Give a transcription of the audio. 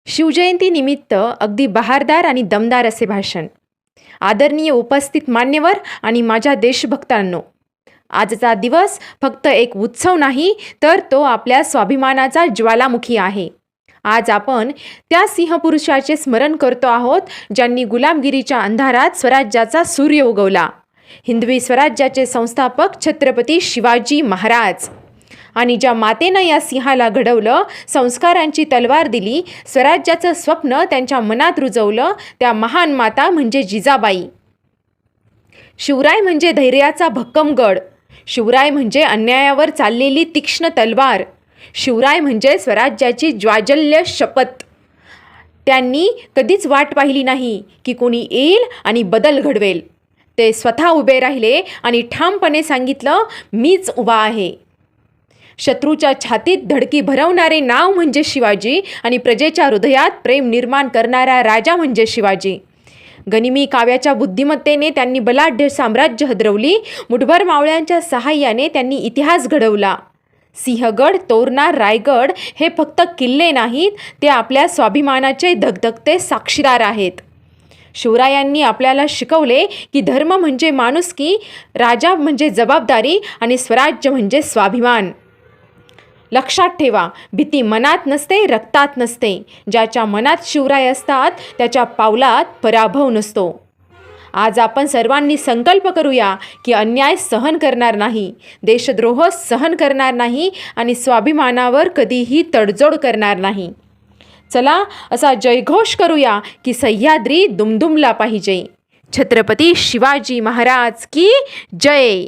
शिवजयंतीनिमित्त अगदी बहारदार आणि दमदार असे भाषण. आदरणीय उपस्थित मान्यवर आणि माझ्या देशभक्तांनो, आजचा दिवस फक्त एक उत्सव नाही, तर तो आपल्या स्वाभिमानाचा ज्वालामुखी आहे. आज आपण त्या सिंहपुरुषाचे स्मरण करतो आहोत, ज्यांनी गुलामगिरीच्या अंधारात स्वराज्याचा सूर्य उगवला. हिंदवी स्वराज्याचे संस्थापक छत्रपती शिवाजी महाराज. आणि ज्या मातेनं या सिंहाला घडवलं, संस्कारांची तलवार दिली, स्वराज्याचं स्वप्न त्यांच्या मनात रुजवलं, त्या महान माता म्हणजे जिजाबाई. शिवराय म्हणजे धैर्याचा भक्कम गड. शिवराय म्हणजे अन्यायावर चाललेली तीक्ष्ण तलवार. शिवराय म्हणजे स्वराज्याची ज्वाज्वल्य शपथ. त्यांनी कधीच वाट पाहिली नाही की कोणी येईल आणि बदल घडवेल. ते स्वतः उभे राहिले आणि ठामपणे सांगितलं, मीच उभा आहे. शत्रूच्या छातीत धडकी भरवणारे नाव म्हणजे शिवाजी आणि प्रजेच्या हृदयात प्रेम निर्माण करणारा राजा म्हणजे शिवाजी. गनिमी काव्याच्या बुद्धिमत्तेने त्यांनी बलाढ्य साम्राज्य हदरवली. मुठभर मावळ्यांच्या सहाय्याने त्यांनी इतिहास घडवला. सिंहगड, तोरणा, रायगड हे फक्त किल्ले नाहीत, ते आपल्या स्वाभिमानाचे धगधगते साक्षीदार आहेत. शिवरायांनी आपल्याला शिकवले की धर्म म्हणजे माणुसकी, राजा म्हणजे जबाबदारी आणि स्वराज्य म्हणजे स्वाभिमान. लक्षात ठेवा, भीती मनात नसते, रक्तात नसते. ज्याच्या मनात शिवराय असतात त्याच्या पावलात पराभव नसतो. आज आपण सर्वांनी संकल्प करूया की अन्याय सहन करणार नाही, देशद्रोह सहन करणार नाही आणि स्वाभिमानावर कधीही तडजोड करणार नाही. चला असा जयघोष करूया की सह्याद्री दुमदुमला पाहिजे. छत्रपती शिवाजी महाराज की जय.